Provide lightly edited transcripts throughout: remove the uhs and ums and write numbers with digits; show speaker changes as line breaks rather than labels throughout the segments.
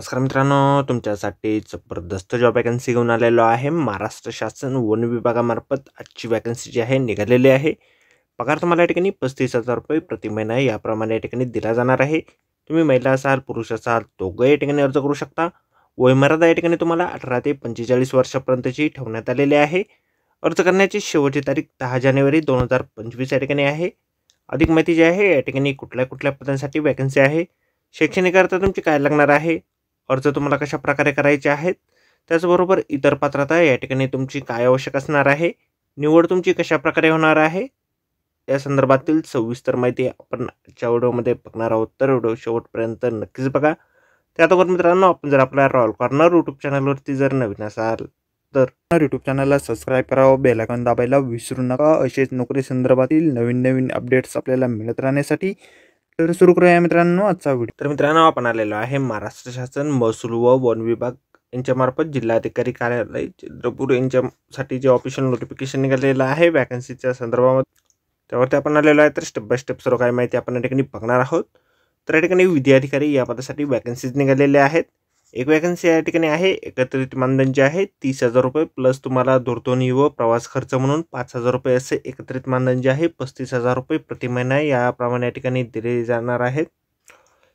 नमस्कार मित्रांनो, तुमच्यासाठी जबरदस्त जॉब वॅकन्सी घेऊन आलेलो आहे. महाराष्ट्र शासन वन विभागामार्फत आजची वॅकन्सी जी आहे निघालेली आहे. पगार तुम्हाला या ठिकाणी 35,000 रुपये प्रति महिना याप्रमाणे या ठिकाणी दिला जाणार आहे. तुम्ही महिला असाल, पुरुष असाल, दोघं या ठिकाणी अर्ज करू शकता. वयमर्यादा या ठिकाणी तुम्हाला 18 ते 45 वर्षापर्यंतची ठेवण्यात आलेली आहे. अर्ज करण्याची शेवटची तारीख 10 जानेवारी 2025 या ठिकाणी आहे. अधिक माहिती जी आहे या ठिकाणी कुठल्या पदांसाठी वॅकन्सी आहे, शैक्षणिक अर्थ तुमची काय लागणार आहे, अर्ज तुम्हाला कशा प्रकारे करायचे आहेत, त्याचबरोबर इतर पात्रता या ठिकाणी तुमची काय आवश्यक असणार आहे, निवड तुमची कशा प्रकारे होणार आहे, या संदर्भातील सविस्तर माहिती आपण आजच्या व्हिडिओमध्ये बघणार आहोत. तर व्हिडिओ शेवटपर्यंत नक्कीच बघा. त्याबरोबर मित्रांनो, आपण जर आपल्या रॉयल कॉर्नर यूट्यूब चॅनलवरती जर नवीन असाल तर यूट्यूब चॅनलला सबस्क्राईब करावं, बेल आयकॉन दाबायला विसरू नका. असेच नोकरी संदर्भातील नवीन अपडेट्स आपल्याला मिळत राहण्यासाठी. तर सुरू करूया मित्रांनो आजचा व्हिडिओ. तर मित्रांनो, आपण आलेलो आहे महाराष्ट्र शासन महसूल व वन विभाग यांच्यामार्फत जिल्हाधिकारी कार्यालय चंद्रपूर यांच्यासाठी जे ऑफिशियल नोटिफिकेशन निघालेलं आहे वॅकन्सीच्या संदर्भामध्ये, त्यावरती आपण आलेलो आहे. तर स्टेप बाय स्टेप सर्व काही माहिती आपण या ठिकाणी बघणार आहोत. तर या ठिकाणी विधी अधिकारी या पदासाठी वॅकन्सीज निघालेल्या आहेत. एक वॅकन्सी या ठिकाणी आहे. एकत्रित मानधन जे आहे 30,000 रुपये प्लस तुम्हाला दूरध्वनी व प्रवास खर्च म्हणून 5,000 रुपये असे एकत्रित मानधन जे आहे 35,000 रुपये प्रति महिना याप्रमाणे या ठिकाणी दिले जाणार आहेत.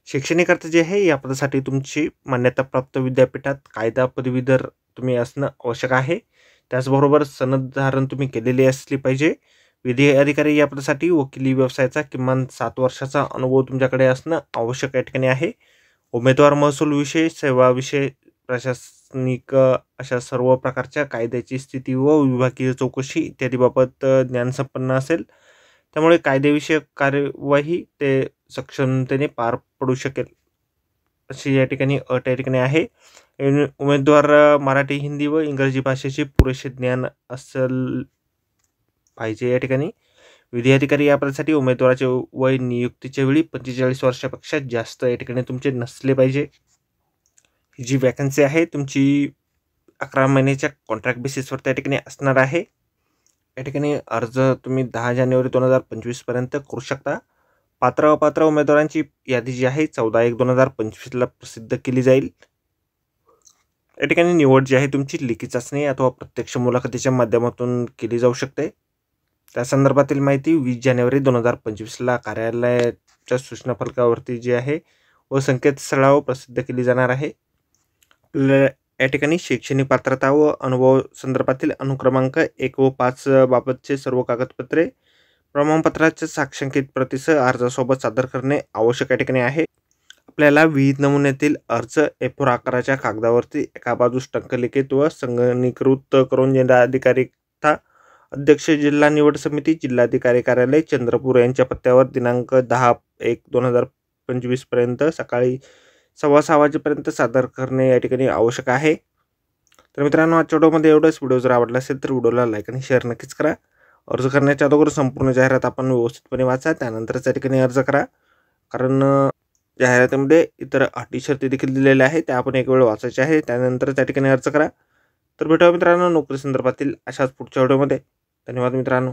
शैक्षणिक अर्थ जे आहे या पदासाठी तुमची मान्यताप्राप्त विद्यापीठात कायदा पदवीधर तुम्ही असणं आवश्यक आहे. त्याचबरोबर सनद धारण तुम्ही केलेली असली पाहिजे. विधी अधिकारी या पदासाठी वकिली व्यवसायाचा किमान 7 वर्षाचा अनुभव तुमच्याकडे असणं आवश्यक या ठिकाणी आहे. उमेदवार महसूल विषय, सेवा विषय, प्रशासनिक अशा सर्व प्रकारच्या कायद्याची स्थिती व विभागीय चौकशी इत्यादीबाबत ज्ञानसंपन्न असेल. त्यामुळे कायदेविषयक कार्यवाही ते सक्षमतेने पार पडू शकेल अशी या ठिकाणी अट या ठिकाणी आहे. उमेदवार मराठी, हिंदी व इंग्रजी भाषेचे पुरेसे ज्ञान असेल पाहिजे या ठिकाणी. विधी अधिकारी या पदासाठी उमेदवाराचे वय नियुक्तीच्या वेळी 45 वर्षापेक्षा जास्त या ठिकाणी तुमचे नसले पाहिजे. ही जी वॅकन्सी आहे तुमची 11 महिन्याच्या कॉन्ट्रॅक्ट बेसिसवर त्या ठिकाणी असणार आहे. या ठिकाणी अर्ज तुम्ही 10 जानेवारी 2025 पर्यंत करू शकता. पात्र अपात्र उमेदवारांची यादी जी आहे 14/1/2025 प्रसिद्ध केली जाईल. या ठिकाणी निवड जी आहे तुमची लिखित चाचणी अथवा प्रत्यक्ष मुलाखतीच्या माध्यमातून केली जाऊ शकते. त्या संदर्भातील माहिती 20 जानेवारी 2025 कार्यालयाच्या सूचना फलकावरती जी आहे व संकेतस्थळावर प्रसिद्ध केली जाणार आहे. या ठिकाणी शैक्षणिक पात्रता व अनुभव संदर्भातील अनुक्रमांक 1 व 5 बाबतचे सर्व कागदपत्रे प्रमाणपत्राच्या साक्षांकित प्रतीसह अर्जासोबत सादर करणे आवश्यक या ठिकाणी आहे. आपल्याला विविध नमुन्यातील अर्ज A4 आकाराच्या कागदावरती एका बाजूस टंकलिखित व संगणकीकृत करून जिल्हाधिकारी तथा अध्यक्ष जिल्हा निवड समिती, जिल्हाधिकारी कार्यालय चंद्रपूर यांच्या पत्त्यावर दिनांक 10/1/2025 पर्यंत सकाळी 6:15 वाजेपर्यंत सादर करणे या ठिकाणी आवश्यक आहे. तर मित्रांनो, आजच्या व्हिडिओमध्ये एवढंच. व्हिडिओ जर आवडला असेल तर व्हिडिओला लाईक आणि शेअर नक्कीच करा. अर्ज करण्याच्या अगोदर संपूर्ण जाहिरात आपण व्यवस्थितपणे वाचा, त्यानंतरच त्या ठिकाणी अर्ज करा. कारण जाहिरातीमध्ये इतर अटी शर्ती देखील दिलेल्या आहेत, त्या आपण एक वेळ वाचायच्या आहे, त्यानंतर त्या ठिकाणी अर्ज करा. तर भेटूया मित्रांनो नोकरी संदर्भातील अशाच पुढच्या व्हिडिओमध्ये. धन्यवाद मित्रांनो.